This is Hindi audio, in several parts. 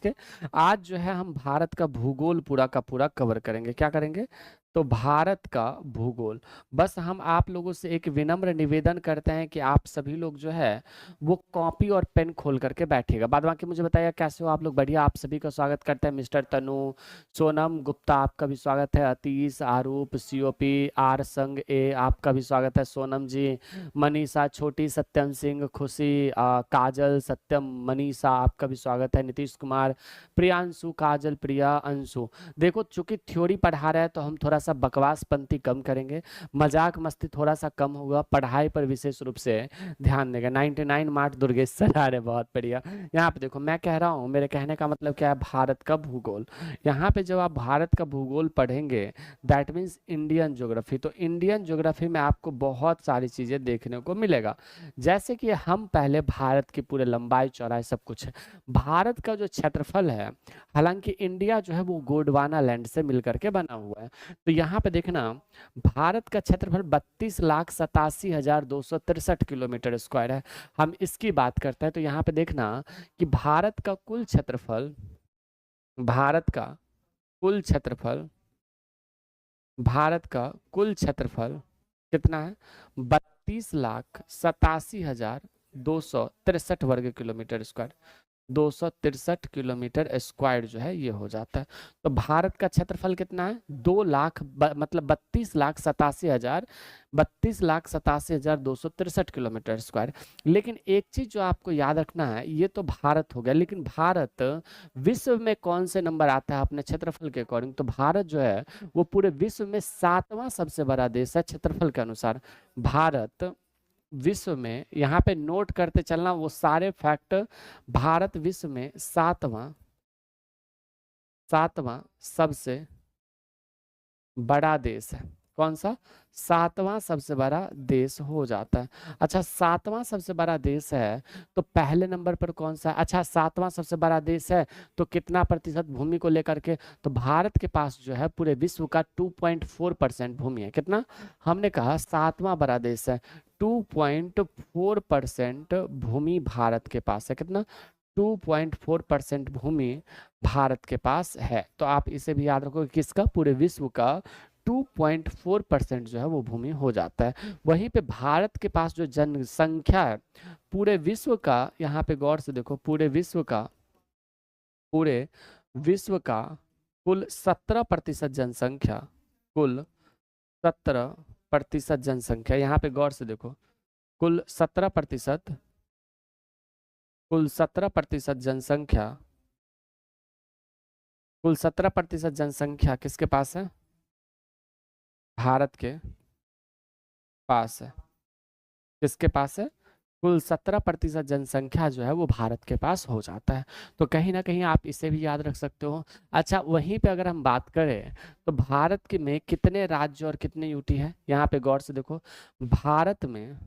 के आज जो है हम भारत का भूगोल पूरा का पूरा कवर करेंगे। क्या करेंगे? तो भारत का भूगोल। बस हम आप लोगों से एक विनम्र निवेदन करते हैं कि आप सभी लोग जो है वो कॉपी और पेन खोल करके बैठिएगा। बाद बाकी मुझे बताइए कैसे हो आप लोग? बढ़िया। आप सभी का स्वागत करते हैं। मिस्टर तनु, सोनम गुप्ता आपका भी स्वागत है। अतीश, आरूप, सीओपी, आर संग ए आपका भी स्वागत है। सोनम जी, मनीषा, छोटी, सत्यम सिंह, खुशी, काजल, सत्यम, मनीषा आपका भी स्वागत है। नीतीश कुमार, प्रियांशु, काजल, प्रिया, अंशु। देखो चूंकि थ्योरी पढ़ा रहे हैं तो हम थोड़ा सा बकवास पंक्ति कम करेंगे, मजाक मस्ती थोड़ा सा कम होगा, पढ़ाई पर विशेष रूप से ध्यान देगा। 99 मार्ट दुर्गेश सर आ रहे, बहुत बढ़िया। यहाँ पे देखो मैं कह रहा हूँ, मेरे कहने का मतलब क्या है, भारत का भूगोल। यहाँ पे जब आप भारत का भूगोल पढ़ेंगे दैट मीन्स इंडियन ज्योग्राफी, तो इंडियन ज्योग्राफी में आपको बहुत सारी चीजें देखने को मिलेगा। जैसे कि हम पहले भारत की पूरे लंबाई चौड़ाई सब कुछ है, भारत का जो क्षेत्रफल है, हालांकि इंडिया जो है वो गोंडवाना लैंड से मिलकर के बना हुआ है, तो यहाँ पे देखना भारत का क्षेत्रफल 32,87,263 किलोमीटर स्क्वायर है। हम इसकी बात करते हैं तो यहाँ पे देखना कि भारत का कुल क्षेत्रफल भारत का कुल क्षेत्रफल कितना है? 32,87,263 वर्ग किलोमीटर स्क्वायर। 263 किलोमीटर स्क्वायर जो है ये हो जाता है। तो भारत का क्षेत्रफल कितना है? 2 लाख मतलब 32,87,263 किलोमीटर स्क्वायर। लेकिन एक चीज जो आपको याद रखना है, ये तो भारत हो गया, लेकिन भारत विश्व में कौन से नंबर आता है अपने क्षेत्रफल के अकॉर्डिंग? तो भारत जो है वो पूरे विश्व में 7वां सबसे बड़ा देश है क्षेत्रफल के अनुसार। भारत विश्व में, यहाँ पे नोट करते चलना वो सारे फैक्ट, भारत विश्व में सातवां सातवां सबसे बड़ा देश है। कौन सा? 7वां सबसे बड़ा देश हो जाता है। अच्छा 7वां सबसे बड़ा देश है तो पहले नंबर पर कौन सा है? अच्छा 7वां सबसे बड़ा देश है तो कितना प्रतिशत भूमि को लेकर के? तो भारत के पास जो है पूरे विश्व का 2.4% भूमि है। कितना? हमने कहा 7वां बड़ा देश है, 2.4% भूमि भारत के पास है। कितना? 2.4% भूमि भारत के पास है। तो आप इसे भी याद रखो कि किसका? पूरे विश्व का 2.4% जो है वो भूमि हो जाता है। वहीं पे भारत के पास जो जनसंख्या है पूरे विश्व का, यहाँ पे गौर से देखो, पूरे विश्व का कुल 17% जनसंख्या, कुल 17% जनसंख्या, यहाँ पे गौर से देखो, कुल 17%, कुल 17% जनसंख्या, कुल 17% जनसंख्या किसके पास है? भारत के पास है। किसके पास है? कुल 17% जनसंख्या जो है वो भारत के पास हो जाता है। तो कहीं ना कहीं आप इसे भी याद रख सकते हो। अच्छा वहीं पे अगर हम बात करें तो भारत के में कितने राज्य और कितने यूटी है? यहाँ पे गौर से देखो, भारत में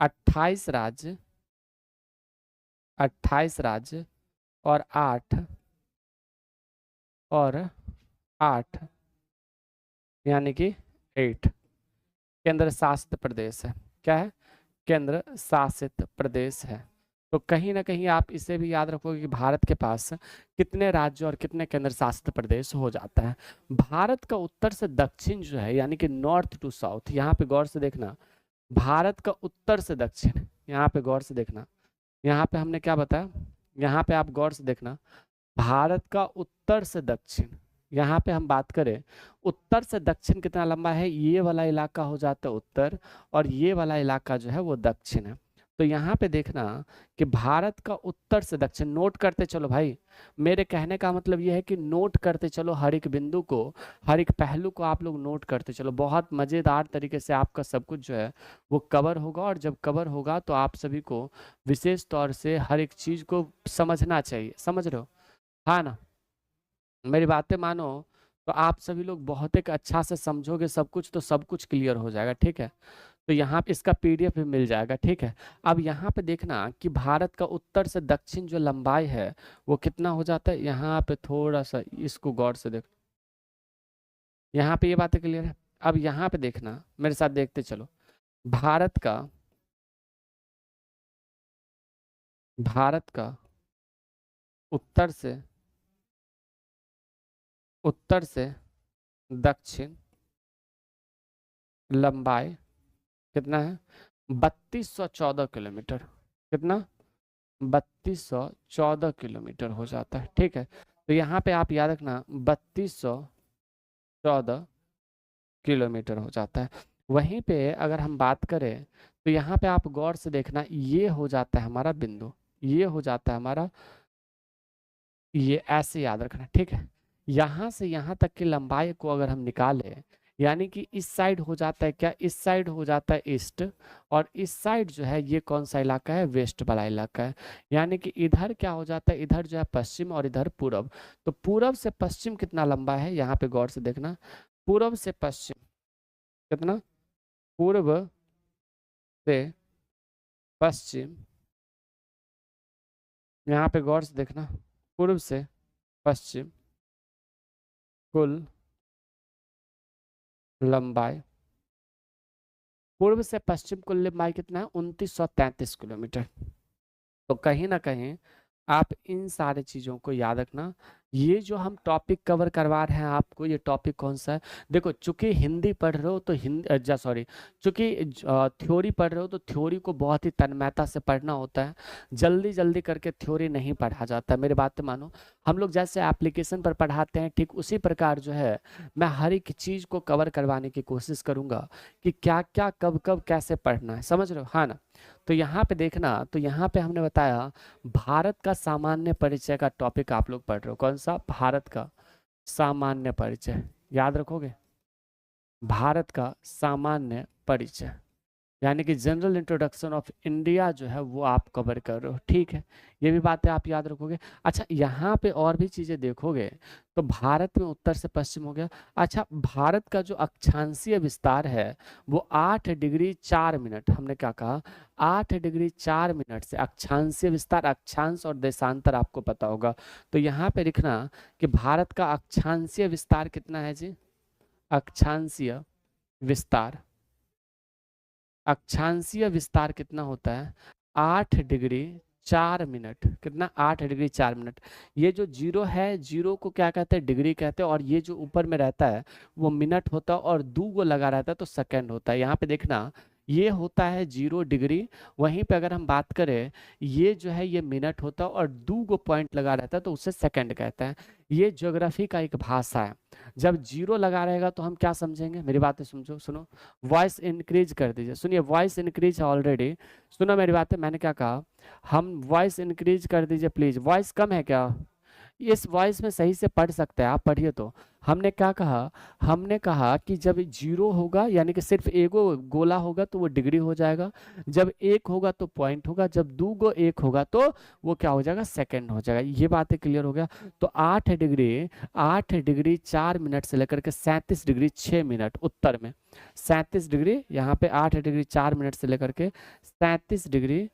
28 राज्य, 28 राज्य और 8 यानी कि 8 केंद्र शासित प्रदेश है। क्या है? केंद्र शासित प्रदेश है। तो कहीं ना कहीं आप इसे भी याद रखोगे कि भारत के पास कितने राज्य और कितने केंद्र शासित प्रदेश हो जाता है। भारत का उत्तर से दक्षिण जो है यानी कि नॉर्थ टू साउथ, यहाँ पे गौर से देखना, भारत का उत्तर से दक्षिण, यहाँ पे गौर से देखना, यहाँ पे हमने क्या बताया, यहाँ पे आप गौर से देखना, भारत का उत्तर से दक्षिण, यहाँ पे हम बात करें उत्तर से दक्षिण कितना लंबा है, ये वाला इलाका हो जाता है उत्तर और ये वाला इलाका जो है वो दक्षिण है। तो यहाँ पे देखना कि भारत का उत्तर से दक्षिण, नोट करते चलो भाई, मेरे कहने का मतलब ये है कि नोट करते चलो, हर एक बिंदु को, हर एक पहलू को आप लोग नोट करते चलो। बहुत मजेदार तरीके से आपका सब कुछ जो है वो कवर होगा, और जब कवर होगा तो आप सभी को विशेष तौर से हर एक चीज को समझना चाहिए। समझ रहे हो? हाँ ना? मेरी बातें मानो तो आप सभी लोग बहुत एक अच्छा से समझोगे सब कुछ, तो सब कुछ क्लियर हो जाएगा। ठीक है? तो यहाँ पे इसका पीडीएफ भी मिल जाएगा। ठीक है? अब यहाँ पे देखना कि भारत का उत्तर से दक्षिण जो लंबाई है वो कितना हो जाता है। यहाँ पे थोड़ा सा इसको गौर से देख, यहाँ पे ये बातें क्लियर है। अब यहाँ पे देखना, मेरे साथ देखते चलो, भारत का भारत का उत्तर से दक्षिण लंबाई कितना है? 3214 किलोमीटर। कितना? 3214 किलोमीटर हो जाता है। ठीक है, तो यहाँ पे आप याद रखना 3214 किलोमीटर हो जाता है। वहीं पे अगर हम बात करें तो यहाँ पे आप गौर से देखना, ये हो जाता है हमारा बिंदु, ये हो जाता है हमारा, ये ऐसे याद रखना। ठीक है, यहाँ से यहाँ तक की लंबाई को अगर हम निकालें, यानी कि इस साइड हो जाता है क्या? इस साइड हो जाता है ईस्ट, और इस साइड जो है ये कौन सा इलाका है? वेस्ट वाला इलाका है। यानी कि इधर क्या हो जाता है? इधर जो है पश्चिम और इधर पूरब। तो पूरब से पश्चिम कितना लंबा है? यहाँ पे गौर से देखना, पूरब से पश्चिम कितना? पूर्व से पश्चिम, यहाँ पे गौर से देखना, पूर्व से पश्चिम कुल लंबाई, पूर्व से पश्चिम कुल लंबाई कितना है? 2933 किलोमीटर। तो कहीं ना कहीं आप इन सारे चीज़ों को याद रखना। ये जो हम टॉपिक कवर करवा रहे हैं आपको, ये टॉपिक कौन सा है? देखो, चूंकि हिंदी पढ़ रहे हो तो हिंदी, सॉरी, चूंकि थ्योरी पढ़ रहे हो तो थ्योरी को बहुत ही तन्मयता से पढ़ना होता है। जल्दी जल्दी करके थ्योरी नहीं पढ़ा जाता, मेरी बात मानो। हम लोग जैसे एप्लीकेशन पर पढ़ाते हैं, ठीक उसी प्रकार जो है मैं हर एक चीज़ को कवर करवाने की कोशिश करूंगा कि क्या क्या कब कब कैसे पढ़ना है, समझ रहे हो? हाँ ना? तो यहाँ पे देखना, तो यहाँ पे हमने बताया भारत का सामान्य परिचय का टॉपिक आप लोग पढ़ रहे हो। कौन सा? भारत का सामान्य परिचय। याद रखोगे? भारत का सामान्य परिचय, यानी कि जनरल इंट्रोडक्शन ऑफ इंडिया जो है वो आप कवर कर रहे हो। ठीक है, ये भी बातें आप याद रखोगे। अच्छा, यहाँ पे और भी चीजें देखोगे तो भारत में उत्तर से पश्चिम हो गया। अच्छा, भारत का जो अक्षांशीय विस्तार है वो 8 डिग्री 4 मिनट, हमने क्या कहा? 8 डिग्री 4 मिनट से अक्षांशीय विस्तार, अक्षांश और देशांतर आपको पता होगा। तो यहाँ पे लिखना कि भारत का अक्षांशीय विस्तार कितना है जी? अक्षांशीय विस्तार, अक्षांशीय विस्तार कितना होता है? 8 डिग्री 4 मिनट। कितना? 8 डिग्री 4 मिनट। ये जो जीरो है, जीरो को क्या कहते हैं? डिग्री कहते हैं, और ये जो ऊपर में रहता है वो मिनट होता है, और दो को लगा रहता है तो सेकंड होता है। यहाँ पे देखना, ये होता है 0 डिग्री, वहीं पे अगर हम बात करें ये जो है ये मिनट होता है, और दो को पॉइंट लगा रहता है तो उसे सेकंड कहते हैं। ये ज्योग्राफी का एक भाषा है। जब जीरो लगा रहेगा तो हम क्या समझेंगे? मेरी बातें समझो, सुनो। वॉइस इंक्रीज कर दीजिए, सुनिए, वॉइस इंक्रीज है ऑलरेडी। सुनो मेरी बातें, मैंने क्या कहा? हम वॉइस इंक्रीज कर दीजिए प्लीज। वॉइस कम है क्या? इस वॉइस में सही से पढ़ सकते हैं आप, पढ़िए तो। हमने क्या कहा? हमने कहा कि जब जीरो होगा यानी कि सिर्फ एगो गोला होगा तो वो डिग्री हो जाएगा, जब एक होगा तो पॉइंट होगा, जब दो गो एक होगा तो वो क्या हो जाएगा? सेकंड हो जाएगा। ये बातें क्लियर हो गया? तो 8 डिग्री 4 मिनट से लेकर के 37 डिग्री 6 मिनट उत्तर में, 37 डिग्री, यहाँ पे 8 डिग्री 4 मिनट से लेकर के 37 डिग्री,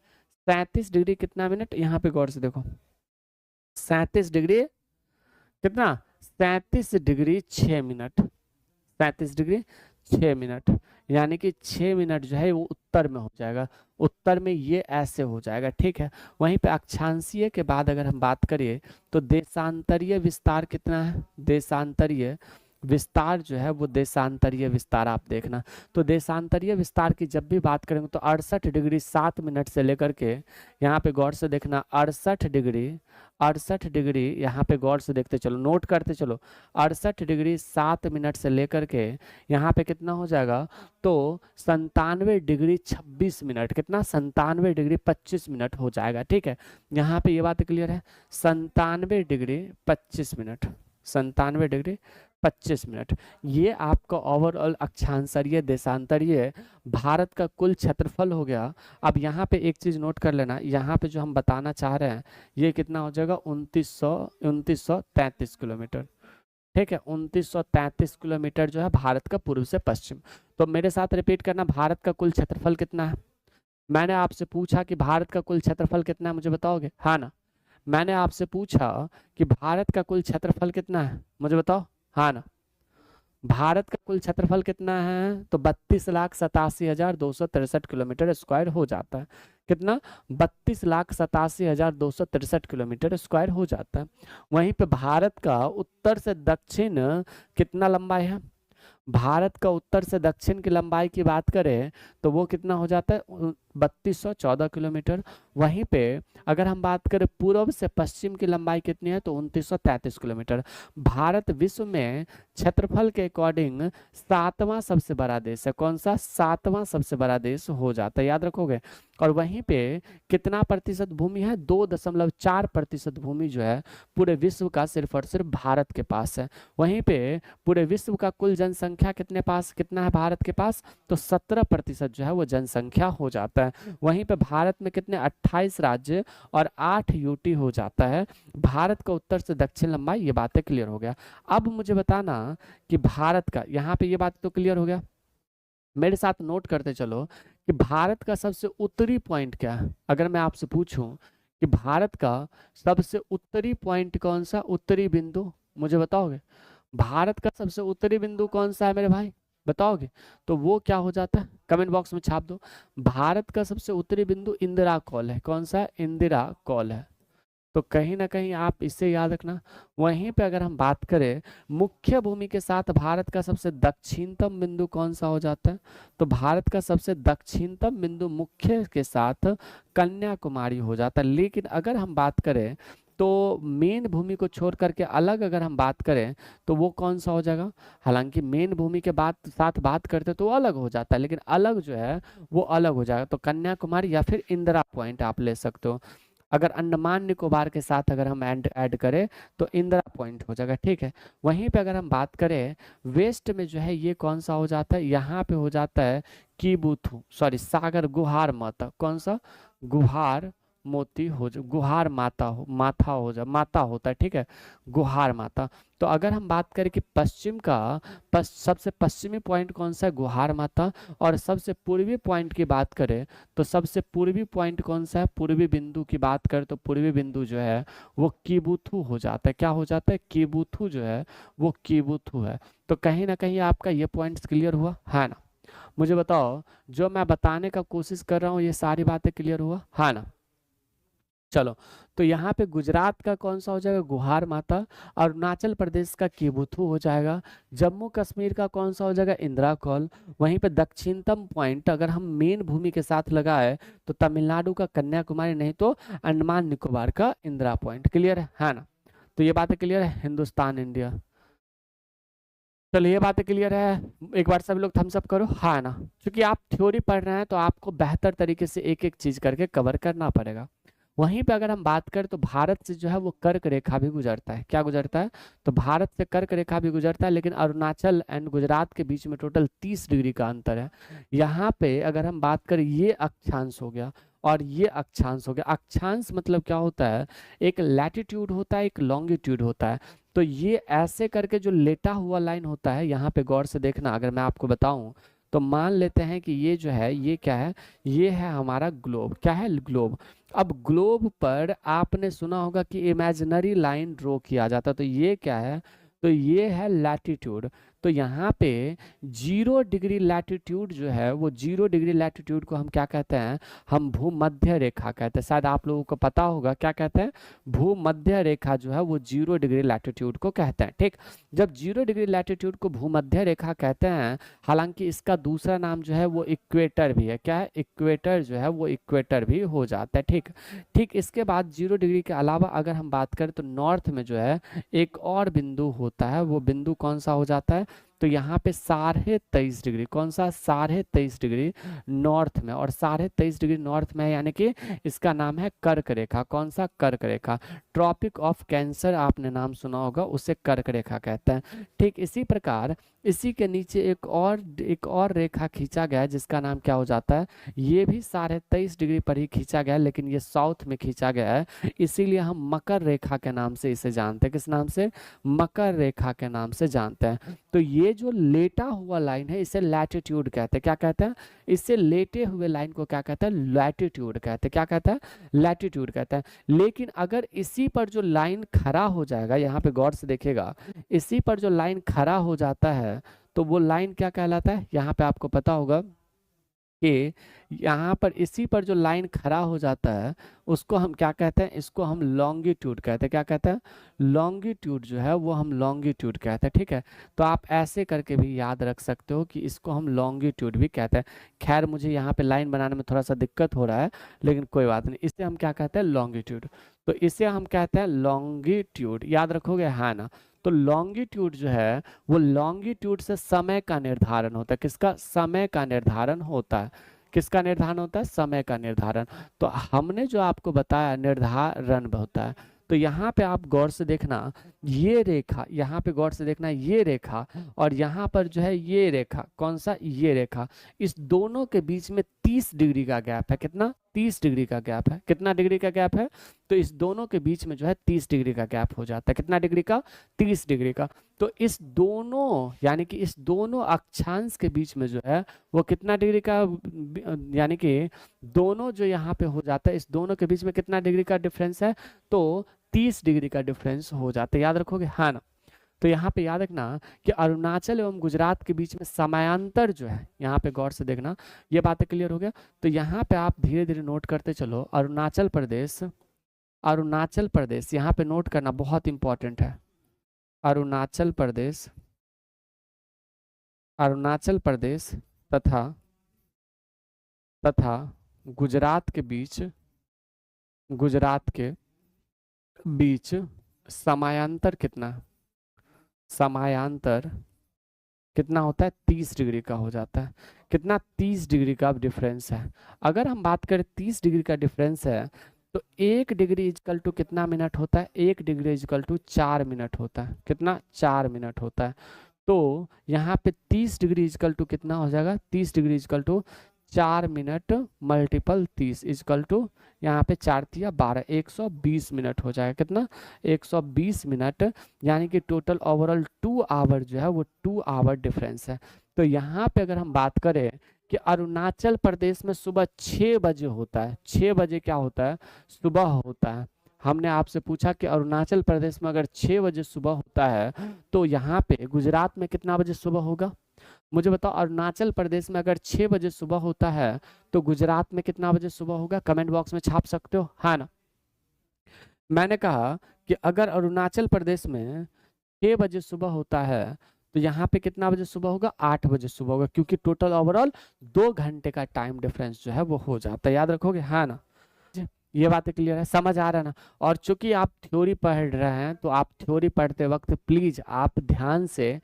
37 डिग्री कितना मिनट? यहाँ पे गौर से देखो, 37 डिग्री कितना? 37 डिग्री 6 मिनट, 37 डिग्री 6 मिनट, यानी कि 6 मिनट जो है वो उत्तर में हो जाएगा। उत्तर में ये ऐसे हो जाएगा। ठीक है, वहीं पे अक्षांशीय के बाद अगर हम बात करिए तो देशांतरीय विस्तार कितना है? देशांतरीय विस्तार जो है वो देशांतरीय विस्तार आप देखना। तो देशांतरीय विस्तार की जब भी बात करेंगे तो 68 डिग्री 7 मिनट से लेकर के, यहाँ पे गौर से देखना, 68 डिग्री यहाँ पे गौर से देखते चलो, नोट करते चलो, 68 डिग्री 7 मिनट से लेकर के यहाँ पे कितना हो जाएगा? तो 97 डिग्री 26 मिनट। कितना? 97 डिग्री 25 मिनट हो जाएगा। ठीक है, यहाँ पे ये बात क्लियर है? 97 डिग्री 25 मिनट, 97 डिग्री 25 मिनट। ये आपका ओवरऑल अक्षांतरीय देशांतरीय भारत का कुल क्षेत्रफल हो गया। अब यहाँ पे एक चीज नोट कर लेना, यहाँ पे जो हम बताना चाह रहे हैं ये कितना हो जाएगा? 2933 किलोमीटर। ठीक है, 2933 किलोमीटर जो है भारत का पूर्व से पश्चिम। तो मेरे साथ रिपीट करना, भारत का कुल क्षेत्रफल कितना है? मैंने आपसे पूछा कि भारत का कुल क्षेत्रफल कितना है, मुझे बताओगे? हाँ ना? मैंने आपसे पूछा कि भारत का कुल क्षेत्रफल कितना है, मुझे बताओ? हाँ ना? भारत का कुल क्षेत्रफल कितना है? तो 32,87,263 किलोमीटर स्क्वायर हो जाता है। कितना 32,87,263 किलोमीटर स्क्वायर हो जाता है। वहीं पे भारत का उत्तर से दक्षिण कितना लंबाई है? भारत का उत्तर से दक्षिण की लंबाई की बात करें तो वो कितना हो जाता है? 3214 किलोमीटर। वहीं पे अगर हम बात करें पूर्व से पश्चिम की लंबाई कितनी है तो 2933 किलोमीटर। भारत विश्व में क्षेत्रफल के अकॉर्डिंग 7वां सबसे बड़ा देश है। कौन सा? 7वां सबसे बड़ा देश हो जाता है, याद रखोगे। और वहीं पे कितना प्रतिशत भूमि है? 2.4% भूमि जो है पूरे विश्व का सिर्फ और सिर्फ भारत के पास है। वहीं पे पूरे विश्व का कुल जनसंख्या कितना है भारत के पास? तो 17% जो है वो जनसंख्या हो जाता है। वहीं पे भारत में कितने? 28 राज्य और 8 यूटी हो जाता है। भारत का उत्तर से दक्षिण लंबाई, ये बातें क्लियर हो गया। अब मुझे बताना कि भारत का, यहाँ पे ये बात तो क्लियर हो गया, मेरे साथ नोट करते चलो कि भारत का सबसे उत्तरी पॉइंट क्या है। अगर मैं आपसे पूछूं कि भारत का सबसे उत्तरी पॉइंट कौन सा, उत्तरी बिंदु, मुझे बताओगे? भारत का सबसे उत्तरी बिंदु कौन सा है मेरे भाई, बताओगे? तो वो क्या हो जाता है, कमेंट बॉक्स में छाप दो। भारत का सबसे उत्तरी बिंदु इंदिरा कॉल है। कौन सा है? इंदिरा कॉल है। तो कहीं ना कहीं आप इसे याद रखना। वहीं पे अगर हम बात करें मुख्य भूमि के साथ भारत का सबसे दक्षिणतम बिंदु कौन सा हो जाता है? तो भारत का सबसे दक्षिणतम बिंदु मुख्य के साथ कन्याकुमारी हो जाता है। लेकिन अगर हम बात करें तो मेन भूमि को छोड़ करके अलग अगर हम बात करें तो वो कौन सा हो जाएगा? हालांकि मेन भूमि के साथ बात करते तो वो अलग हो जाता है, लेकिन अलग जो है वो अलग हो जाएगा। तो कन्याकुमारी या फिर इंदिरा पॉइंट आप ले सकते हो। अगर अंडमान निकोबार के साथ अगर हम ऐड करें तो इंदिरा पॉइंट हो जाएगा, ठीक है। वहीं पे अगर हम बात करें वेस्ट में जो है ये कौन सा हो जाता है? यहाँ पे हो जाता है कीबुथु, सॉरी सागर गुहार माता। कौन सा? गुहार मोती हो जा, गुहार माता हो, माथा हो जा, माता होता है, ठीक है, गुहार माता। तो अगर हम बात करें कि पश्चिम का सबसे पश्चिमी पॉइंट कौन सा है? गुहार माता। और सबसे पूर्वी पॉइंट की बात करें तो सबसे पूर्वी पॉइंट कौन सा है? पूर्वी बिंदु की बात करें तो पूर्वी बिंदु जो है वो कीबुथु हो जाता है। क्या हो जाता है? कीबुथु जो है वो कीबुथु है। तो कहीं ना कहीं आपका ये पॉइंट्स क्लियर हुआ है ना? मुझे बताओ जो मैं बताने का कोशिश कर रहा हूँ ये सारी बातें क्लियर हुआ है ना? चलो, तो यहाँ पे गुजरात का कौन सा हो जाएगा? गुहार माता। अरुणाचल प्रदेश का कीबुथु हो जाएगा। जम्मू कश्मीर का कौन सा हो जाएगा? इंदिरा कॉल। वहीं पे दक्षिणतम पॉइंट अगर हम मेन भूमि के साथ लगाए तो तमिलनाडु का कन्याकुमारी, नहीं तो अंडमान निकोबार का इंदिरा पॉइंट। क्लियर है ना? तो ये बातें क्लियर है, हिंदुस्तान इंडिया। चलो ये बातें क्लियर है, एक बार सभी लोग थम्स अप करो, हाँ ना? क्योंकि आप थ्योरी पढ़ रहे हैं तो आपको बेहतर तरीके से एक एक चीज करके कवर करना पड़ेगा। वहीं पे अगर हम बात करें तो भारत से जो है वो कर्क रेखा भी गुजरता है। क्या गुजरता है? तो भारत से कर्क रेखा भी गुजरता है, लेकिन अरुणाचल एंड गुजरात के बीच में टोटल 30 डिग्री का अंतर है। यहाँ पे अगर हम बात करें ये अक्षांश हो गया और ये अक्षांश हो गया। अक्षांश मतलब क्या होता है? एक लैटिट्यूड होता है, एक लॉन्गिट्यूड होता है। तो ये ऐसे करके जो लेटा हुआ लाइन होता है, यहाँ पे गौर से देखना, अगर मैं आपको बताऊं तो मान लेते हैं कि ये जो है ये क्या है? ये है हमारा ग्लोब। क्या है? ग्लोब। अब ग्लोब पर आपने सुना होगा कि इमेजिनरी लाइन ड्रॉ किया जाता है, तो ये क्या है? तो ये है लैटिट्यूड। तो यहाँ पे 0 डिग्री लैटिट्यूड जो है वो 0 डिग्री लैटिट्यूड को हम क्या कहते हैं? हम भूमध्य रेखा कहते हैं। शायद आप लोगों को पता होगा क्या कहते हैं? भूमध्य रेखा जो है वो 0 डिग्री लैटिट्यूड को कहते हैं, ठीक। जब 0 डिग्री लैटिट्यूड को भूमध्य रेखा कहते हैं, हालांकि इसका दूसरा नाम जो है वो इक्वेटर भी है। क्या है? इक्वेटर जो है वो इक्वेटर भी हो जाता है, ठीक। ठीक इसके बाद 0 डिग्री के अलावा अगर हम बात करें तो नॉर्थ में जो है एक और बिंदु होता है। वो बिंदु कौन सा हो जाता है? तो यहाँ पे 23.5 डिग्री, कौन सा? 23.5 डिग्री नॉर्थ में। और 23.5 डिग्री नॉर्थ में है, यानी कि इसका नाम है कर्क रेखा। कौन सा? कर्क रेखा। ट्रॉपिक ऑफ कैंसर आपने नाम सुना होगा, उसे कर्क रेखा कहते हैं, ठीक। इसी प्रकार इसी के नीचे एक और रेखा खींचा गया है जिसका नाम क्या हो जाता है? ये भी 23.5 डिग्री पर ही खींचा गया है, लेकिन ये साउथ में खींचा गया है, इसीलिए हम मकर रेखा के नाम से इसे जानते हैं। किस नाम से? मकर रेखा के नाम से जानते हैं। तो ये जो लेटा हुआ लाइन है इसे लैटिट्यूड कहते हैं। क्या कहते हैं? इससे लेटे हुए लाइन को क्या कहते हैं? लैटिट्यूड कहते हैं। क्या कहते हैं? लैटिट्यूड कहते हैं। लेकिन अगर इसी पर जो लाइन खड़ा हो जाएगा, यहाँ पे गौर से देखिएगा, इसी पर जो लाइन खड़ा हो जाता है तो वो लाइन क्या कहलाता है? यहाँ पे आपको पता होगा कि यहाँ पर इसी पर जो लाइन खड़ा हो जाता है उसको हम क्या कहते हैं, इसको हम लॉन्गिट्यूड कहते हैं। क्या कहते हैं? लॉन्गिट्यूड जो है वो हम लॉन्गिट्यूड कहते हैं, ठीक है। तो आप ऐसे करके भी याद रख सकते हो कि इसको हम लॉन्गिट्यूड भी कहते हैं। खैर मुझे यहाँ पे लाइन बनाने में थोड़ा सा दिक्कत हो रहा है, लेकिन कोई बात नहीं, इसे हम क्या कहते हैं, लॉन्गिट्यूड। तो इसे हम कहते हैं लॉन्गिट्यूड, याद रखोगे, हाँ ना। तो लॉन्गिट्यूड जो है वो लॉन्गिट्यूड से समय का निर्धारण होता है। किसका? समय का निर्धारण होता है। किसका निर्धारण होता है? समय का निर्धारण। तो हमने जो आपको बताया निर्धारण होता है। तो यहाँ पे आप गौर से देखना, ये रेखा, यहाँ पे गौर से देखना, ये रेखा और यहाँ पर जो है ये रेखा, कौन सा? ये रेखा। इस दोनों के बीच में 30 डिग्री का गैप है। कितना? 30 डिग्री का गैप है। कितना डिग्री का गैप है? तो इस दोनों के बीच में जो है 30 डिग्री का गैप हो जाता है। कितना डिग्री का? 30 डिग्री का। तो इस दोनों, यानी कि इस दोनों अक्षांश के बीच में जो है वो कितना डिग्री का, यानी कि दोनों जो यहाँ पे हो जाता है, इस दोनों के बीच में कितना डिग्री का डिफरेंस है? तो 30 डिग्री का डिफरेंस हो जाता है। याद रखोगे, हाँ ना। तो यहाँ पे याद रखना कि अरुणाचल एवं गुजरात के बीच में समायांतर जो है, यहाँ पे गौर से देखना, ये बातें क्लियर हो गया। तो यहाँ पे आप धीरे धीरे नोट करते चलो, अरुणाचल प्रदेश, अरुणाचल प्रदेश, यहाँ पे नोट करना बहुत इंपॉर्टेंट है। अरुणाचल प्रदेश, अरुणाचल प्रदेश तथा तथा गुजरात के बीच, गुजरात के बीच समायांतर कितना, समायांतर कितना होता है? 30 डिग्री का हो जाता है। कितना? 30 डिग्री का डिफरेंस है। अगर हम बात करें 30 डिग्री का डिफरेंस है तो 1 डिग्री इजकल टू कितना मिनट होता है? 1 डिग्री इजकल टू 4 मिनट होता है। कितना? 4 मिनट होता है। तो यहाँ पे 30 डिग्री इजकल टू कितना हो जाएगा? 30 degree equal to 4 minute multiple 30 equal to, यहाँ पे 4 तिया 12, 120 मिनट हो जाएगा। कितना? 120 मिनट, यानी कि टोटल ओवरऑल 2 आवर जो है वो 2 आवर डिफरेंस है। तो यहाँ पे अगर हम बात करें कि अरुणाचल प्रदेश में सुबह 6 बजे होता है, 6 बजे क्या होता है? सुबह होता है। हमने आपसे पूछा कि अरुणाचल प्रदेश में अगर 6 बजे सुबह होता है तो यहाँ पे गुजरात में कितना बजे सुबह होगा? मुझे बताओ, अरुणाचल प्रदेश में अगर 6 बजे सुबह होता है तो गुजरात में कितना बजे सुबह होगा? कमेंट बॉक्स में छाप सकते हो, हाँ ना। मैंने कहा कि अगर अरुणाचल प्रदेश में 6 बजे सुबह होता है तो यहाँ पे कितना बजे सुबह होगा? 8 बजे सुबह होगा, क्योंकि टोटल ओवरऑल 2 घंटे का टाइम डिफरेंस जो है वो हो जाता है। याद रखोगे, हाँ ना। ये बातें क्लियर है, समझ आ रहा है ना। और चूंकि आप थ्योरी पढ़ रहे हैं तो आप थ्योरी पढ़ते वक्त प्लीज आप ध्यान से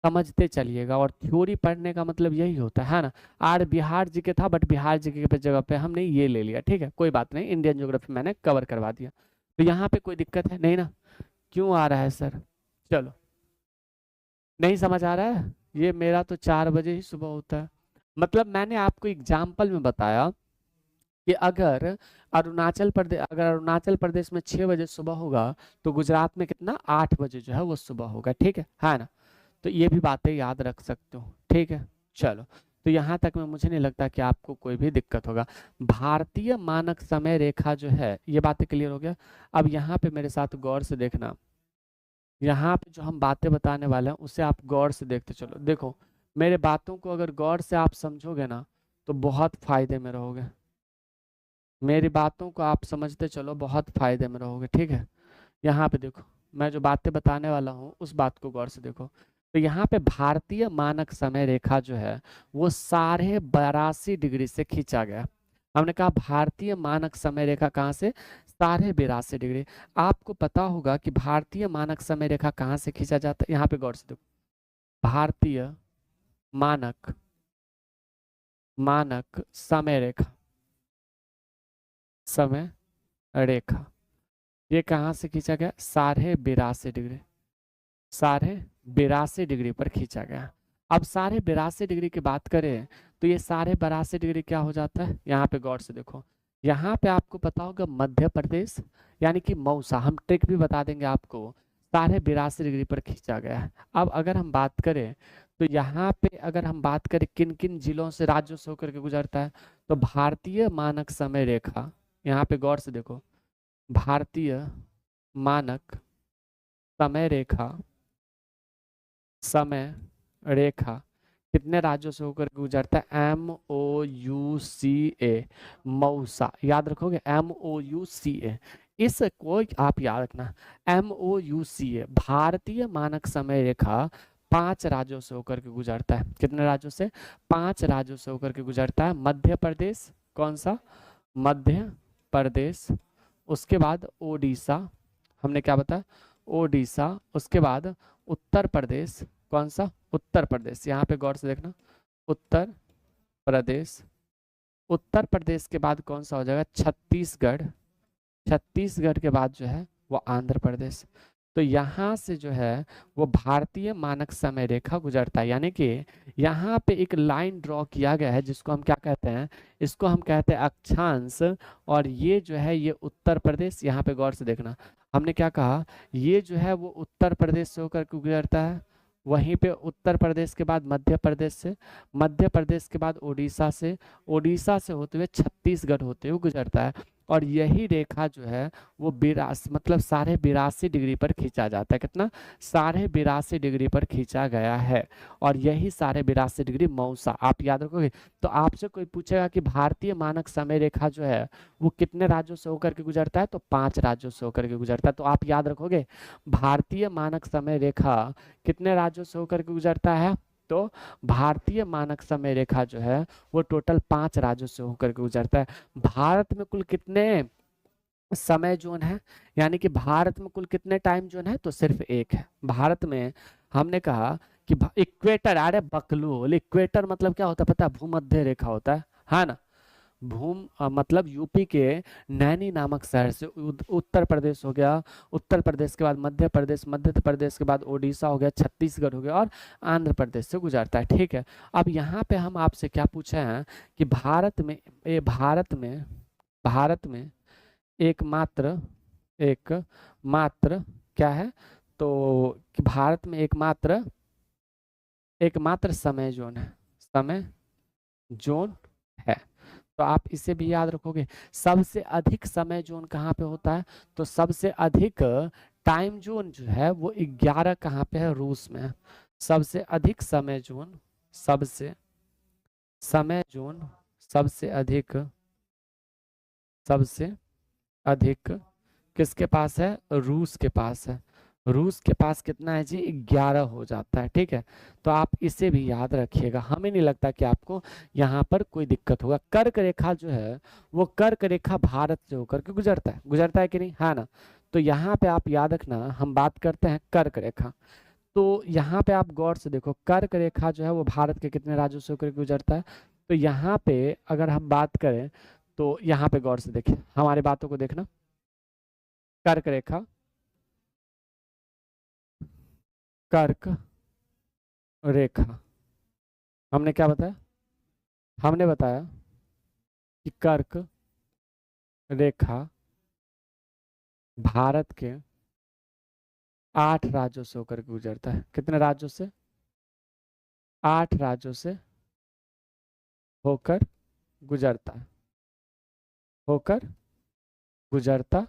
समझते चलिएगा। और थ्योरी पढ़ने का मतलब यही होता है ना। आर बिहार जीके था, बट बिहार जीके पे जगह पे हमने ये ले लिया, ठीक है, कोई बात नहीं, इंडियन ज्योग्राफी मैंने कवर करवा दिया। तो यहाँ पे कोई दिक्कत है नहीं ना? क्यों आ रहा है सर? चलो, नहीं समझ आ रहा है? ये मेरा तो 4 बजे ही सुबह होता है। मतलब मैंने आपको एग्जाम्पल में बताया कि अगर अरुणाचल प्रदेश में 6 बजे सुबह होगा तो गुजरात में कितना? 8 बजे जो है वो सुबह होगा, ठीक है ना। तो ये भी बातें याद रख सकते हो, ठीक है। चलो, तो यहाँ तक में मुझे नहीं लगता कि आपको कोई भी दिक्कत होगा। भारतीय मानक समय रेखा जो है, ये बातें क्लियर हो गया। अब यहाँ पे मेरे साथ गौर से देखना, यहाँ पे जो हम बातें बताने वाले हैं उसे आप गौर से देखते चलो। देखो, मेरे बातों को अगर गौर से आप समझोगे ना तो बहुत फायदे में रहोगे। मेरी बातों को आप समझते चलो, बहुत फायदे में रहोगे, ठीक है। यहाँ पे देखो, मैं जो बातें बताने वाला हूँ उस बात को गौर से देखो। तो यहाँ पे भारतीय मानक समय रेखा जो है वो 82.5 डिग्री से खींचा गया। हमने कहा भारतीय मानक समय रेखा कहाँ से? 82.5 डिग्री। आपको पता होगा कि भारतीय मानक समय रेखा कहाँ से खींचा जाता है? यहाँ पे गौर से देखो, भारतीय मानक मानक समय रेखा, समय रेखा, ये कहाँ से खींचा गया? 82.5 डिग्री, 82.5 डिग्री पर खींचा गया। अब 82.5 डिग्री की बात करें तो ये 82.5 डिग्री क्या हो जाता है? यहाँ पे गौर से देखो, यहाँ पे आपको पता होगा मध्य प्रदेश, यानी कि मौसा, हम ट्रिक भी बता देंगे आपको, 82.5 डिग्री पर खींचा गया है। अब अगर हम बात करें तो यहाँ पे अगर हम बात करें किन किन जिलों से, राज्यों से होकर के गुजरता है, तो भारतीय मानक समय रेखा, यहाँ पे गौर से देखो, भारतीय मानक समय रेखा, समय रेखा कितने राज्यों से होकर के गुजरता है? MOUCA, मौसा, याद रखोगे, MOUCA। इसको आप याद रखना, MOUCA, भारतीय मानक समय रेखा 5 राज्यों से होकर के गुजरता है। कितने राज्यों से? 5 राज्यों से होकर के गुजरता है। मध्य प्रदेश, कौन सा? मध्य प्रदेश, उसके बाद ओडिशा, हमने क्या बताया? ओडिशा, उसके बाद उत्तर प्रदेश, कौन सा? उत्तर प्रदेश, यहाँ पे गौर से देखना, उत्तर प्रदेश। उत्तर प्रदेश के बाद कौन सा हो जाएगा? छत्तीसगढ़। छत्तीसगढ़ के बाद जो है वो आंध्र प्रदेश। तो यहाँ से जो है वो भारतीय मानक समय रेखा गुजरता है, यानी कि यहाँ पे एक लाइन ड्रॉ किया गया है जिसको हम क्या कहते हैं? इसको हम कहते हैं अक्षांश। और ये जो है ये उत्तर प्रदेश, यहाँ पे गौर से देखना, हमने क्या कहा? ये जो है वो उत्तर प्रदेश से होकर के गुजरता है। वहीं पे उत्तर प्रदेश के बाद मध्य प्रदेश से, मध्य प्रदेश के बाद ओडिशा से, ओडिशा से होते हुए छत्तीसगढ़ होते हुए गुजरता है। और यही रेखा जो है वो 82 मतलब 82.5 डिग्री पर खींचा जाता है। कितना? 82.5 डिग्री पर खींचा गया है। और यही 82.5 डिग्री मौसा, आप याद रखोगे। तो आपसे कोई पूछेगा कि भारतीय मानक समय रेखा जो है वो कितने राज्यों से होकर के गुजरता है? तो 5 राज्यों से होकर के गुजरता है। तो आप याद रखोगे भारतीय मानक समय रेखा कितने राज्यों से होकर के गुजरता है? तो भारतीय मानक समय रेखा जो है वो टोटल 5 राज्यों से होकर के गुजरता है। भारत में कुल कितने समय जोन है, यानी कि भारत में कुल कितने टाइम जोन है? तो सिर्फ एक है भारत में। हमने कहा कि इक्वेटर, अरे बकलोल, इक्वेटर मतलब क्या होता है पता है? भूमध्य रेखा होता है, हाँ ना। मतलब यूपी के नैनी नामक शहर से उत्तर प्रदेश हो गया, उत्तर प्रदेश के बाद मध्य प्रदेश, मध्य प्रदेश के बाद ओडिशा हो गया, छत्तीसगढ़ हो गया और आंध्र प्रदेश से गुजरता है। ठीक है, अब यहाँ पे हम आपसे क्या पूछे हैं कि भारत में एकमात्र क्या है? तो कि भारत में एकमात्र समय जोन है, समय जोन है। तो आप इसे भी याद रखोगे। सबसे अधिक समय जोन कहाँ पे होता है? तो सबसे अधिक टाइम जोन जो है वो 11 कहाँ पे है? रूस में है। सबसे अधिक समय जोन, सबसे अधिक किसके पास है? रूस के पास है। रूस के पास कितना है जी? 11 हो जाता है। ठीक है, तो आप इसे भी याद रखिएगा। हमें नहीं लगता कि आपको यहाँ पर कोई दिक्कत होगा। कर्क रेखा जो है वो कर्क रेखा भारत से होकर के गुजरता है कि नहीं? हाँ ना। तो यहाँ पे आप याद रखना, हम बात करते हैं कर्क रेखा। तो यहाँ पे आप गौर से देखो, कर्क रेखा जो है वो भारत के कितने राज्यों से होकर के गुजरता है? तो यहाँ पे अगर हम बात करें तो यहाँ पे गौर से देखें, हमारी बातों को देखना। कर्क रेखा, कर्क रेखा, हमने क्या बताया? हमने बताया कि कर्क रेखा भारत के 8 राज्यों से होकर के गुजरता है। कितने राज्यों से? 8 राज्यों से होकर गुजरता है, होकर गुजरता है।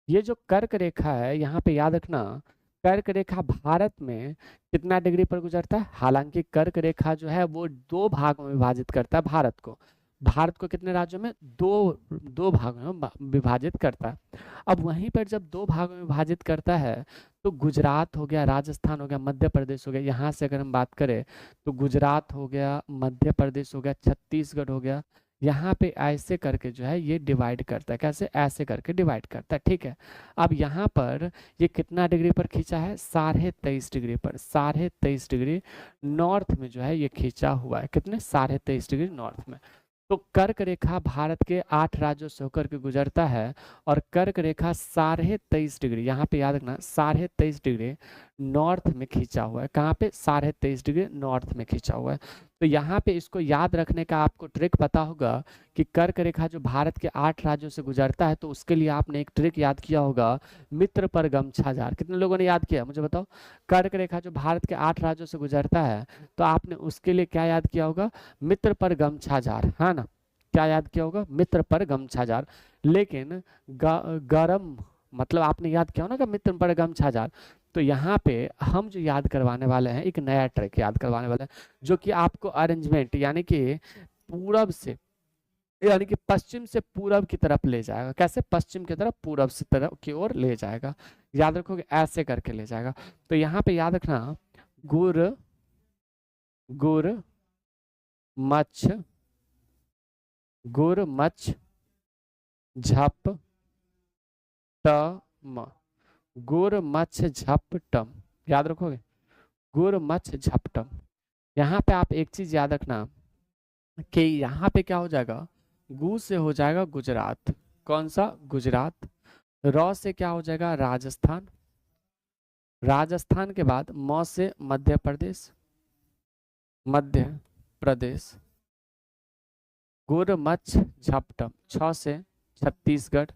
ये जो कर्क रेखा है यहाँ पे याद रखना, कर्क रेखा भारत में कितना डिग्री पर गुजरता है? हालांकि कर्क रेखा जो है वो 2 भागों में विभाजित करता है भारत को। भारत को कितने राज्यों में? दो भागों में विभाजित करता है। अब वहीं पर जब 2 भागों में विभाजित करता है तो गुजरात हो गया, राजस्थान हो गया, मध्य प्रदेश हो गया, यहाँ से अगर हम बात करें तो गुजरात हो गया, मध्य प्रदेश हो गया, छत्तीसगढ़ हो गया, यहाँ पे ऐसे करके जो है ये डिवाइड करता है। कैसे? ऐसे करके डिवाइड करता है। ठीक है, अब यहाँ पर ये कितना डिग्री पर खींचा है? 23.5 डिग्री पर, 23.5 डिग्री नॉर्थ में जो है ये खींचा हुआ है। कितने? 23.5 डिग्री नॉर्थ में। तो कर्क रेखा भारत के 8 राज्यों से होकर के गुजरता है और कर्क रेखा 23.5 डिग्री, यहाँ पे याद रखना, 23.5 डिग्री नॉर्थ में खींचा हुआ है। कहाँ पे? 23.5 डिग्री नॉर्थ में खींचा हुआ है। तो यहाँ पे इसको याद रखने का आपको ट्रिक पता होगा कि कर्क रेखा जो भारत के 8 राज्यों से गुजरता है तो उसके लिए आपने एक ट्रिक याद किया होगा, मित्र पर गमछा जार। कितने लोगों ने याद किया? मुझे बताओ। कर्क रेखा जो भारत के 8 राज्यों से गुजरता है तो आपने उसके लिए क्या याद किया होगा? मित्र पर गमछा जार, हाँ ना। क्या याद किया होगा? मित्र पर गमछा जार। लेकिन गरम मतलब आपने याद किया हो ना कि मित्र पर गमछा जार। तो यहाँ पे हम जो याद करवाने वाले हैं, एक नया ट्रैक याद करवाने वाले हैं, जो कि आपको अरेंजमेंट यानी कि पूरब से यानी कि पश्चिम से पूरब की तरफ ले जाएगा। कैसे? पश्चिम की तरफ पूरब से तरफ की ओर ले जाएगा। याद रखोगे, ऐसे करके ले जाएगा। तो यहाँ पे याद रखना, गुर गुर मच्छ गुर मच्छ झप टम, गुर मच्छ झपटम। याद रखोगे, गुर मच्छ झपटम। यहाँ पे आप एक चीज याद रखना कि यहाँ पे क्या हो जाएगा, गु से हो जाएगा गुजरात। कौन सा? गुजरात। रौ से क्या हो जाएगा? राजस्थान। राजस्थान के बाद म से मध्य प्रदेश, मध्य प्रदेश। गुर मच्छ झपटम। छ से छत्तीसगढ़,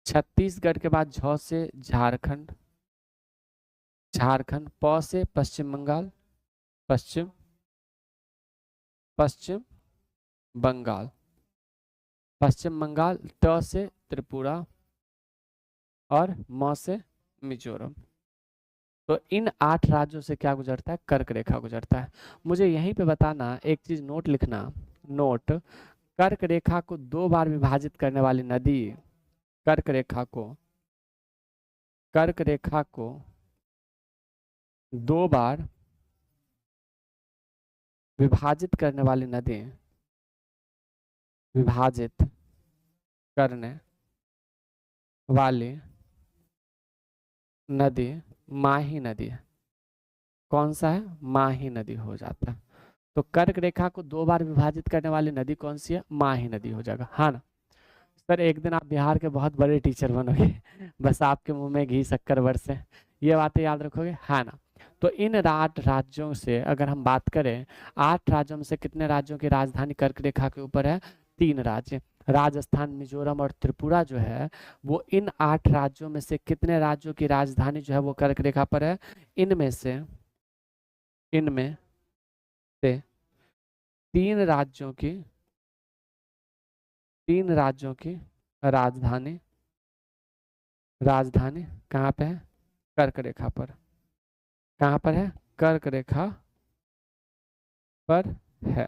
छत्तीसगढ़ के बाद झ से झारखंड, झारखंड। प से पश्चिम बंगाल, पश्चिम पश्चिम बंगाल, पश्चिम बंगाल। त से त्रिपुरा और म से मिजोरम। तो इन 8 राज्यों से क्या गुजरता है? कर्क रेखा गुजरता है। मुझे यहीं पे बताना, एक चीज नोट लिखना, नोट, कर्क रेखा को 2 बार विभाजित करने वाली नदी, कर्क रेखा को 2 बार विभाजित करने वाली नदी, विभाजित करने वाली नदी माही नदी है। कौन सा है? माही नदी हो जाता है। तो कर्क रेखा को 2 बार विभाजित करने वाली नदी कौन सी है? माही नदी हो जाएगा, हाँ ना? सर एक दिन आप बिहार के बहुत बड़े टीचर बनोगे बस आपके मुंह में घी शक्कर बरसे, ये बातें याद रखोगे, हाँ ना? तो इन 8 राज्यों से अगर हम बात करें, 8 राज्यों में से कितने राज्यों की राजधानी कर्क रेखा के ऊपर है? 3 राज्य। राजस्थान, मिजोरम और त्रिपुरा जो है वो इन 8 राज्यों में से कितने राज्यों की राजधानी जो है वो कर्क रेखा पर है? इनमें से 3 राज्यों की राजधानी कहाँ पे है? कर्क रेखा पर। कहाँ पर है? कर्क रेखा पर है।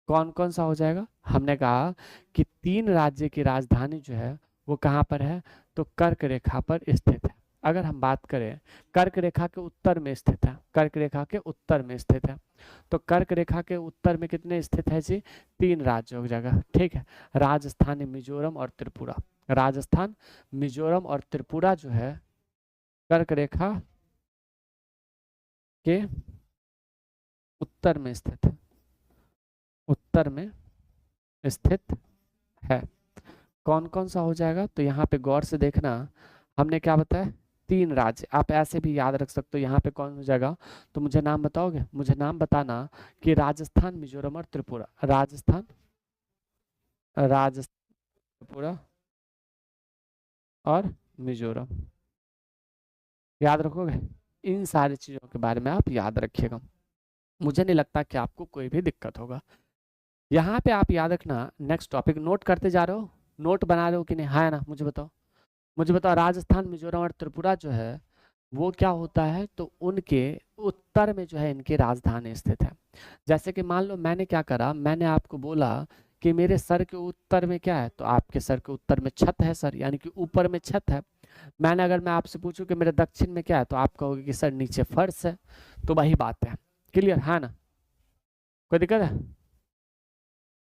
कौन कौन सा हो जाएगा? हमने कहा कि 3 राज्य की राजधानी जो है वो कहाँ पर है? तो कर्क रेखा पर स्थित है। अगर हम बात करें, कर्क रेखा के उत्तर में स्थित है, कर्क रेखा के उत्तर में स्थित है। तो कर्क रेखा के उत्तर में कितने स्थित है जी? 3 राज्यों की जगह, ठीक है। राजस्थान, मिजोरम और त्रिपुरा। राजस्थान, मिजोरम और त्रिपुरा जो है कर्क रेखा के उत्तर में स्थित है, उत्तर में स्थित है। कौन कौन सा हो जाएगा? तो यहाँ पे गौर से देखना, हमने क्या बताया? 3 राज्य। आप ऐसे भी याद रख सकते हो, यहाँ पे कौन हो जाएगा? तो मुझे नाम बताओगे? मुझे नाम बताना कि राजस्थान, मिजोरम और त्रिपुरा। राजस्थान, त्रिपुरा और मिजोरम। याद रखोगे? इन सारी चीजों के बारे में आप याद रखिएगा। मुझे नहीं लगता कि आपको कोई भी दिक्कत होगा। यहाँ पे आप याद रखना, नेक्स्ट टॉपिक नोट करते जा रहे हो, नोट बना रहे हो कि नहीं? हाँ ना? मुझे बताओ, मुझे बताओ। राजस्थान, मिजोरम और त्रिपुरा जो है वो क्या होता है? तो उनके उत्तर में जो है इनकी राजधानी स्थित है। जैसे कि मान लो मैंने क्या करा, मैंने आपको बोला कि मेरे सर के उत्तर में क्या है? तो आपके सर के उत्तर में छत है सर, यानी कि ऊपर में छत है। मैंने अगर मैं आपसे पूछूं कि मेरे दक्षिण में क्या है, तो आप कहोगे कि सर नीचे फर्श है। तो वही बात है। क्लियर है ना? कोई दिक्कत है?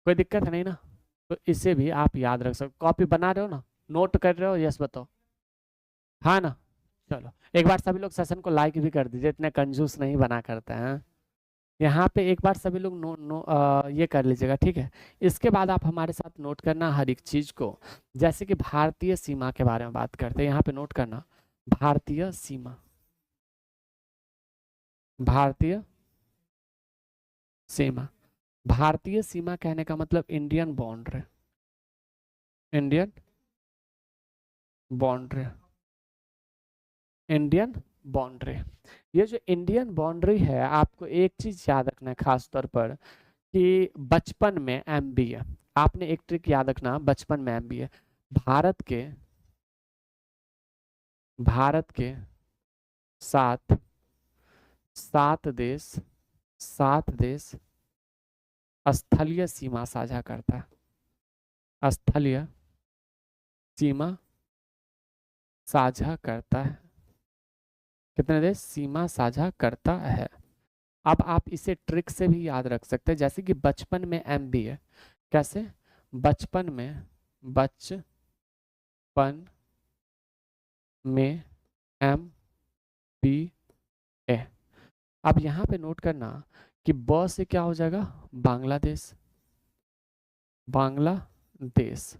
कोई दिक्कत है नहीं ना? तो इसे भी आप याद रख सकते। कॉपी बना रहे हो ना? नोट कर रहे हो? यस बताओ, हाँ ना? चलो एक बार सभी लोग सेशन को लाइक भी कर दीजिए, इतने कंजूस नहीं बना करते हैं। यहाँ पे एक बार सभी लोग ये कर लीजिएगा, ठीक है। इसके बाद आप हमारे साथ नोट करना हर एक चीज को। जैसे कि भारतीय सीमा के बारे में बात करते हैं, यहाँ पे नोट करना भारतीय सीमा। भारतीय सीमा, भारतीय सीमा कहने का मतलब Indian boundary, Indian boundary, Indian boundary. ये जो इंडियन बाउंड्री है, आपको एक चीज याद रखना है खास तौर पर कि बचपन में एमबीए, आपने एक ट्रिक याद रखना, बचपन में एमबीए, भारत के सात सात देश स्थलीय सीमा साझा करता है। स्थलीय सीमा साझा करता है। कितने देश सीमा साझा करता है? अब आप इसे ट्रिक से भी याद रख सकते हैं, जैसे कि बचपन में एम बी है। कैसे? बचपन में एम बी ए। अब यहाँ पे नोट करना कि ब से क्या हो जाएगा? बांग्लादेश, बांग्लादेश।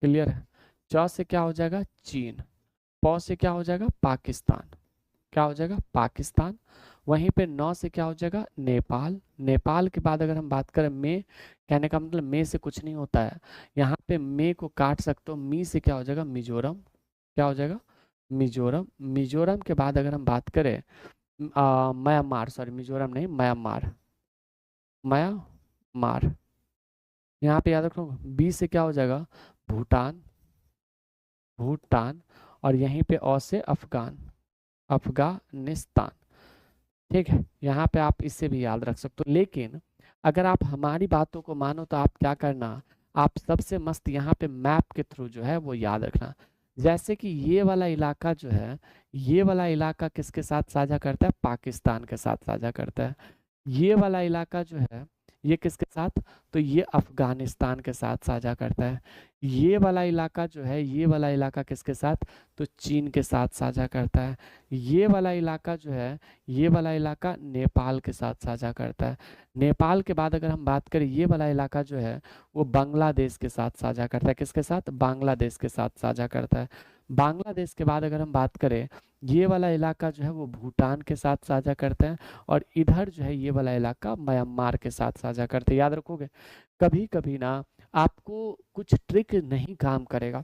क्लियर है? च से क्या हो जाएगा? चीन। प से क्या हो जाएगा? पाकिस्तान। क्या हो जाएगा? पाकिस्तान। वहीं पे नौ से क्या हो जाएगा? नेपाल। नेपाल के बाद अगर हम बात करें में, कहने का मतलब में से कुछ नहीं होता है, यहाँ पे में को काट सकते हो, मी से क्या हो जाएगा? मिजोरम। क्या हो जाएगा? मिजोरम। मिजोरम के बाद अगर हम बात करें म्यांमार, सॉरी मिजोरम नहीं, म्यांमार, म्यांमार। यहाँ पे याद रखो, बी से क्या हो जाएगा? भूटान, भूटान। और यहीं पे अ से अफगान, अफगानिस्तान। ठीक है, यहाँ पे आप इससे भी याद रख सकते हो। लेकिन अगर आप हमारी बातों को मानो तो आप क्या करना, आप सबसे मस्त यहाँ पे मैप के थ्रू जो है वो याद रखना। जैसे कि ये वाला इलाका जो है, ये वाला इलाका किसके साथ साझा करता है? पाकिस्तान के साथ साझा करता है। ये वाला इलाका जो है ये किसके साथ? तो ये अफगानिस्तान के साथ साझा करता है। ये वाला इलाका जो है, ये वाला इलाका किसके साथ? तो चीन के साथ साझा करता है। ये वाला इलाका जो है, ये वाला इलाका नेपाल के साथ साझा करता है। नेपाल के बाद अगर हम बात करें, ये वाला इलाका जो है वो बांग्लादेश के साथ साझा करता है। किसके साथ? बांग्लादेश के साथ साझा करता है। बांग्लादेश के बाद अगर हम बात करें, ये वाला इलाका जो है वो भूटान के साथ साझा करते हैं। और इधर जो है ये वाला इलाका म्यांमार के साथ साझा करते हैं। याद रखोगे? कभी कभी ना आपको कुछ ट्रिक नहीं काम करेगा,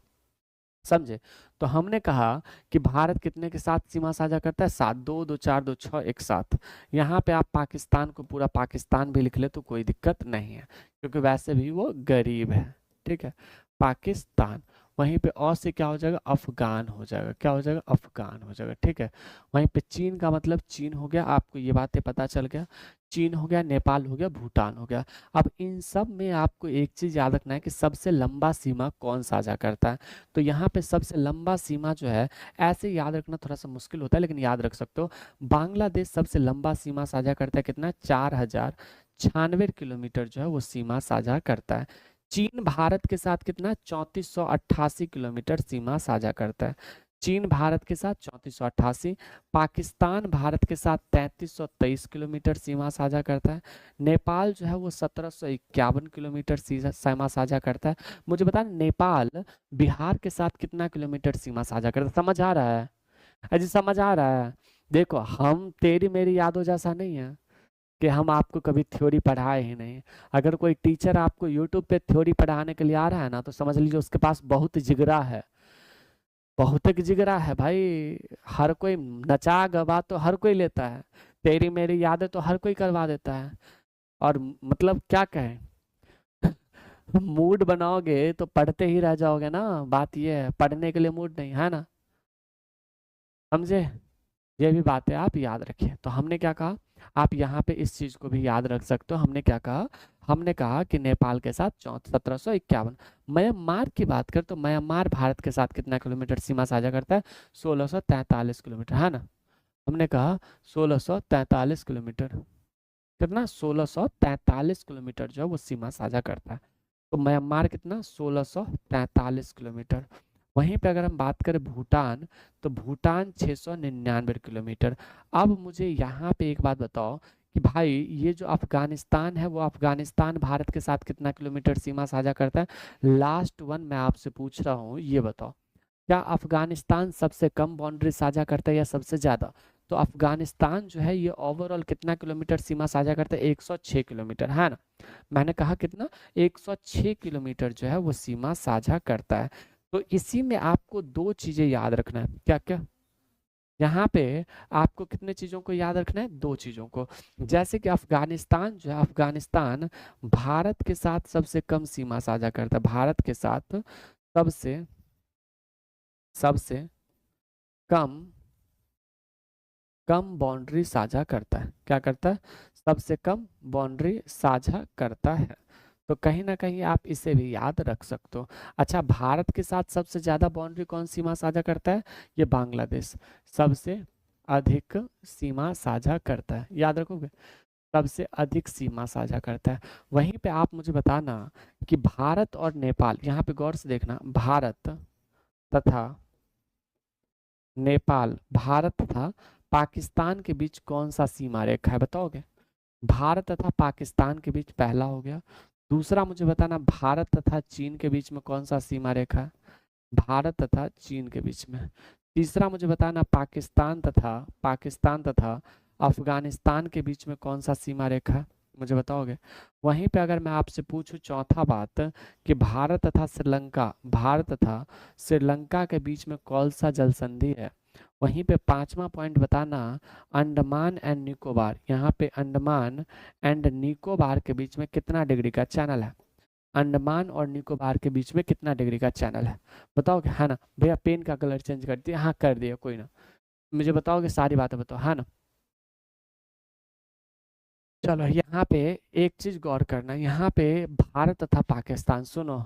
समझे? तो हमने कहा कि भारत कितने के साथ सीमा साझा करता है? 7, 2, 2, 4, 2, 6, एक साथ। यहाँ पे आप पाकिस्तान को पूरा पाकिस्तान भी लिख ले तो कोई दिक्कत नहीं है, क्योंकि वैसे भी वो गरीब है। ठीक है, पाकिस्तान। वहीं पे और से क्या हो जाएगा? अफगान हो जाएगा। क्या हो जाएगा? अफगान हो जाएगा। ठीक है, वहीं पे चीन का मतलब चीन हो गया। आपको ये बातें पता चल गया, चीन हो गया, नेपाल हो गया, भूटान हो गया। अब इन सब में आपको एक चीज याद रखना है कि सबसे लंबा सीमा कौन साझा करता है। तो यहाँ पे सबसे लंबा सीमा जो है, ऐसे याद रखना थोड़ा सा मुश्किल होता है लेकिन याद रख सकते हो। बांग्लादेश सबसे लंबा सीमा साझा करता है। कितना? 4096 किलोमीटर जो है वो सीमा साझा करता है। चीन भारत के साथ कितना? 3488 किलोमीटर सीमा साझा करता है। चीन भारत के साथ 3488। पाकिस्तान भारत के साथ 3323 किलोमीटर सीमा साझा करता है। नेपाल जो है वो 1751 किलोमीटर सीमा साझा करता है। मुझे बता, नेपाल बिहार के साथ कितना किलोमीटर सीमा साझा करता है? समझ आ रहा है? अजी समझ आ रहा है? देखो, हम तेरी मेरी यादों जैसा नहीं है कि हम आपको कभी थ्योरी पढ़ाए ही नहीं। अगर कोई टीचर आपको यूट्यूब पे थ्योरी पढ़ाने के लिए आ रहा है ना, तो समझ लीजिए उसके पास बहुत जिगरा है, बहुत जिगरा है भाई। हर कोई नचा गवा तो हर कोई लेता है, तेरी मेरी यादें तो हर कोई करवा देता है। और मतलब क्या कहें, मूड बनाओगे तो पढ़ते ही रह जाओगे ना। बात ये है, पढ़ने के लिए मूड नहीं है ना, समझे? ये भी बातें आप याद रखिए। तो हमने क्या कहा, आप यहाँ पे इस चीज को भी याद रख सकते हो। हमने क्या कहा? हमने कहा कि नेपाल के साथ 1751। म्यांमार की बात कर तो म्यांमार भारत के साथ कितना किलोमीटर सीमा साझा करता है? 1643 किलोमीटर, है ना? हमने कहा 1643 किलोमीटर। कितना? 1643 किलोमीटर जो है वो सीमा साझा करता है। तो म्यांमार कितना? 1643 किलोमीटर। वहीं पे अगर हम बात करें भूटान, तो भूटान 699 किलोमीटर। अब मुझे यहाँ पे एक बात बताओ कि भाई ये जो अफगानिस्तान है, वो अफगानिस्तान भारत के साथ कितना किलोमीटर सीमा साझा करता है? लास्ट वन मैं आपसे पूछ रहा हूँ, ये बताओ, क्या अफगानिस्तान सबसे कम बाउंड्री साझा करता है या सबसे ज्यादा? तो अफगानिस्तान जो है ये ओवरऑल कितना किलोमीटर सीमा साझा करता है? 106 किलोमीटर, है ना? मैंने कहा कितना? 106 किलोमीटर जो है वो सीमा साझा करता है। तो इसी में आपको दो चीजें याद रखना है। क्या क्या? यहाँ पे आपको कितने चीजों को याद रखना है? दो चीजों को। जैसे कि अफगानिस्तान जो है, अफगानिस्तान भारत के साथ सबसे कम सीमा साझा करता है। भारत के साथ सबसे सबसे कम कम बाउंड्री साझा करता है। क्या करता है? सबसे कम बाउंड्री साझा करता है। तो कहीं ना कहीं आप इसे भी याद रख सकते हो। अच्छा, भारत के साथ सबसे ज्यादा बाउंड्री कौन सीमा साझा करता है? ये बांग्लादेश सबसे अधिक सीमा साझा करता है, याद रखोगे। सबसे अधिक सीमा साझा करता है। वहीं पे आप मुझे बताना कि भारत और नेपाल, यहाँ पे गौर से देखना, भारत तथा नेपाल, भारत तथा पाकिस्तान के बीच कौन सा सीमा रेखा है, बताओगे? भारत तथा पाकिस्तान के बीच पहला हो गया। दूसरा मुझे बताना, भारत तथा चीन के बीच में कौन सा सीमा रेखा है? भारत तथा चीन के बीच में। तीसरा मुझे बताना, पाकिस्तान तथा अफगानिस्तान के बीच में कौन सा सीमा रेखा है, मुझे बताओगे? वहीं पे अगर मैं आपसे पूछूं चौथा बात कि भारत तथा श्रीलंका के बीच में कौन सा जल संधि है, वहीं पे पांचवा पॉइंट बताना, अंडमान एंड निकोबार, यहाँ पे अंडमान एंड निकोबार के बीच में कितना डिग्री का चैनल है? अंडमान और निकोबार के बीच में कितना डिग्री का चैनल है, बताओगे? है ना भैया, पेन का कलर चेंज कर दिया, हाँ कर दिया, कोई ना, मुझे बताओगे सारी बातें, बताओ, है ना। चलो यहाँ पे एक चीज गौर करना, यहाँ पे भारत तथा पाकिस्तान, सुनो,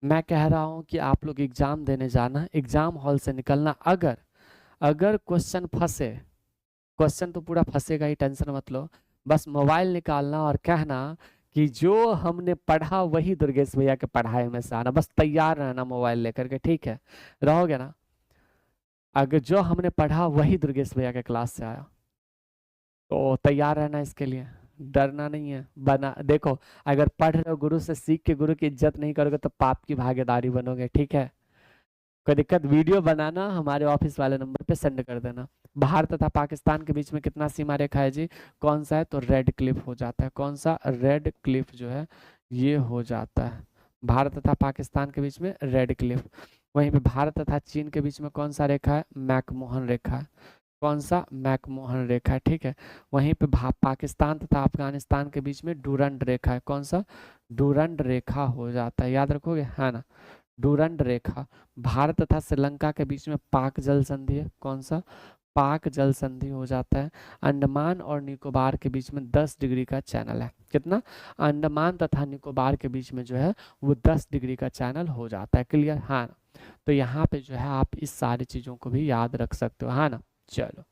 मैं कह रहा हूँ कि आप लोग एग्जाम देने जाना, एग्जाम हॉल से निकलना, अगर अगर क्वेश्चन फंसे, क्वेश्चन तो पूरा फंसेगा ही, टेंशन मत लो, बस मोबाइल निकालना और कहना कि जो हमने पढ़ा वही दुर्गेश भैया के पढ़ाई में से आना, बस तैयार रहना मोबाइल लेकर के, ठीक है? रहोगे ना? अगर जो हमने पढ़ा वही दुर्गेश भैया के क्लास से आया तो तैयार रहना इसके लिए, डरना नहीं है। बना देखो, अगर पढ़ रहे हो गुरु से सीख के गुरु की इज्जत नहीं करोगे तो पाप की भागीदारी बनोगे, ठीक है? कोई दिक्कत, वीडियो बनाना हमारे ऑफिस वाले नंबर पे सेंड कर देना। भारत तथा पाकिस्तान के बीच में कितना सीमा रेखा है जी? कौन सा है? तो रेड क्लिफ हो जाता है। कौन सा? रेड क्लिफ जो है ये हो जाता है। भारत तथा पाकिस्तान के बीच में रेड क्लिफ। वहीं पे भारत तथा चीन के बीच में कौन सा रेखा है? मैकमोहन रेखा है। कौन सा? मैकमोहन रेखा है, ठीक है। वहीं पे पाकिस्तान तथा अफगानिस्तान के बीच में डूरंड रेखा है। कौन सा? डूरंड रेखा हो जाता है, याद रखोगे, है ना? डूरंड रेखा। भारत तथा श्रीलंका के बीच में पाक जल संधि है। कौन सा? पाक जल संधि हो जाता है। अंडमान और निकोबार के बीच में 10 डिग्री का चैनल है। कितना? अंडमान तथा निकोबार के बीच में जो है वो 10 डिग्री का चैनल हो जाता है। क्लियर? हाँ ना? तो यहाँ पे जो है आप इस सारी चीजों को भी याद रख सकते हो, हाँ ना। चलो,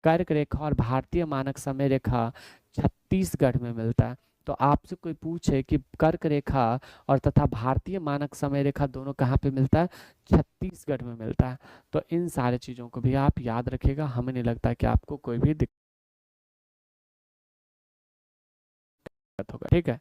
कर्क रेखा और भारतीय मानक समय रेखा छत्तीसगढ़ में मिलता है। तो आपसे कोई पूछे कि कर्क रेखा और तथा भारतीय मानक समय रेखा दोनों कहाँ पे मिलता है? छत्तीसगढ़ में मिलता है। तो इन सारे चीजों को भी आप याद रखिएगा, हमें नहीं लगता कि आपको कोई भी दिक्कत होगा, ठीक है?